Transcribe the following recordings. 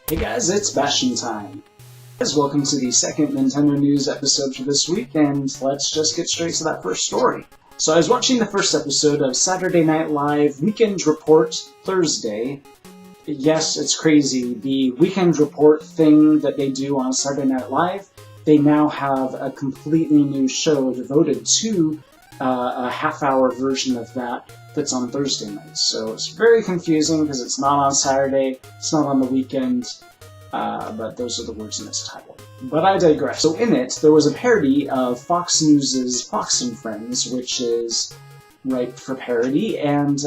Hey guys, it's Bastian time. Guys, welcome to the second Nintendo News episode for this week, and let's just get straight to that first story. So I was watching the first episode of Saturday Night Live Weekend Report Thursday. Yes, it's crazy. The Weekend Report thing that they do on Saturday Night Live, they now have a completely new show devoted to a half-hour version of that that's on Thursday nights. So it's very confusing because it's not on Saturday, it's not on the weekend, but those are the words in its title. But I digress. So in it, there was a parody of Fox News' Fox and Friends, which is ripe for parody, and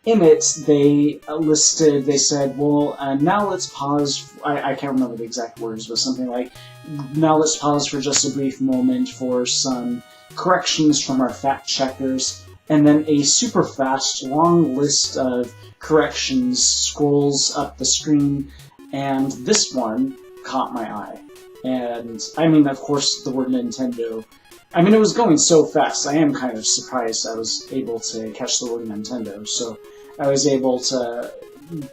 in it, they said, well, now let's pause, I can't remember the exact words, but something like, now let's pause for just a brief moment for some corrections from our fact checkers, and then a super fast, long list of corrections scrolls up the screen, and this one caught my eye. And, I mean, of course, the word Nintendo, I mean, it was going so fast, I am kind of surprised I was able to catch the word Nintendo, so I was able to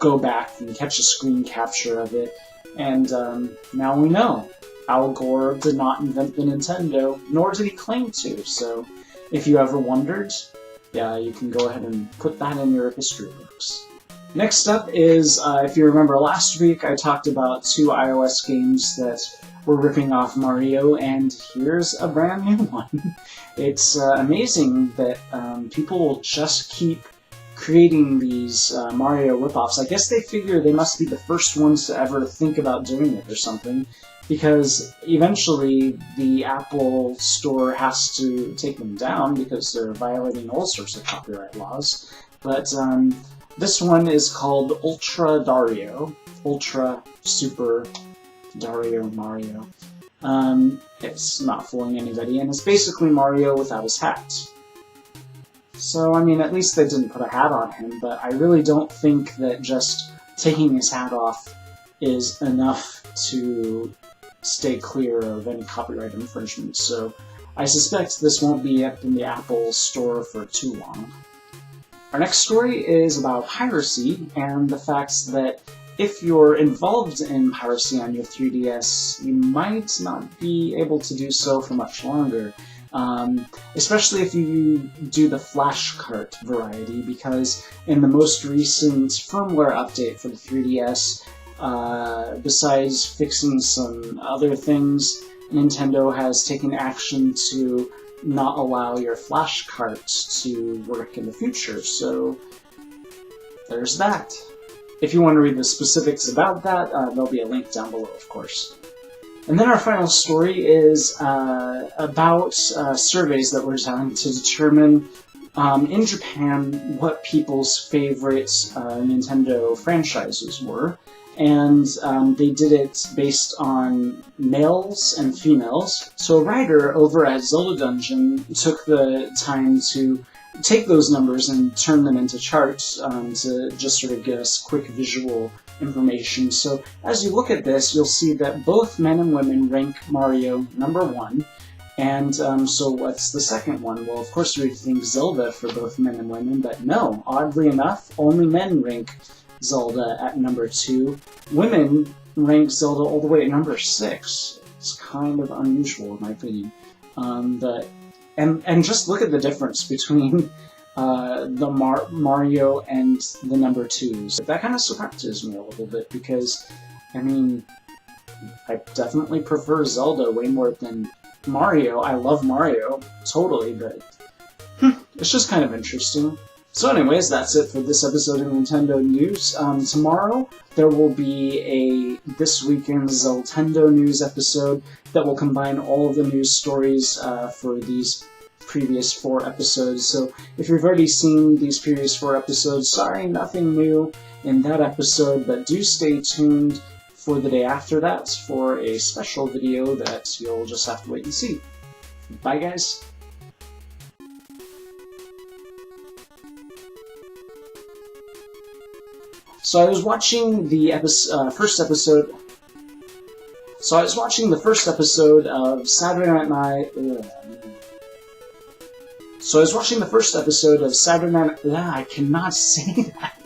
go back and catch a screen capture of it, and now we know. Al Gore did not invent the Nintendo, nor did he claim to, so if you ever wondered, yeah, you can go ahead and put that in your history books. Next up is, if you remember last week, I talked about 2 iOS games that were ripping off Mario, and here's a brand new one. It's amazing that people will just keep creating these Mario ripoffs. I guess they figure they must be the first ones to ever think about doing it or something, because eventually the Apple Store has to take them down because they're violating all sorts of copyright laws. But this one is called Ultra Dario. Ultra Super Dario Mario. It's not fooling anybody, and it's basically Mario without his hat. So, I mean, at least they didn't put a hat on him, but I really don't think that just taking his hat off is enough to stay clear of any copyright infringement, so I suspect this won't be up in the Apple Store for too long. Our next story is about piracy, and the fact that if you're involved in piracy on your 3DS, you might not be able to do so for much longer. Especially if you do the flash cart variety, because in the most recent firmware update for the 3DS, besides fixing some other things, Nintendo has taken action to not allow your flash carts to work in the future, so there's that. If you want to read the specifics about that, there'll be a link down below, of course. And then our final story is about surveys that were done to determine in Japan what people's favorite Nintendo franchises were. And they did it based on males and females. So a writer over at Zelda Dungeon took the time to take those numbers and turn them into charts to just sort of give us quick visual information. So as you look at this, you'll see that both men and women rank Mario number 1. And so what's the second one? Well, of course you would think Zelda for both men and women, but no, oddly enough, only men rank Zelda at number 2. Women rank Zelda all the way at number 6. It's kind of unusual in my opinion. And just look at the difference between the Mario and the number 2s. That kind of surprises me a little bit because, I mean, I definitely prefer Zelda way more than Mario. I love Mario, totally, but it's just kind of interesting. So anyways, that's it for this episode of Nintendo News. Tomorrow, there will be a This Weekend's Zeltendo News episode that will combine all of the news stories for these previous 4 episodes. So if you've already seen these previous 4 episodes, sorry, nothing new in that episode, but do stay tuned for the day after that for a special video that you'll just have to wait and see. Bye, guys. So I was watching the first episode. So I was watching the first episode of Saturday Night Live. So I was watching the first episode of Saturday Night. I cannot say that.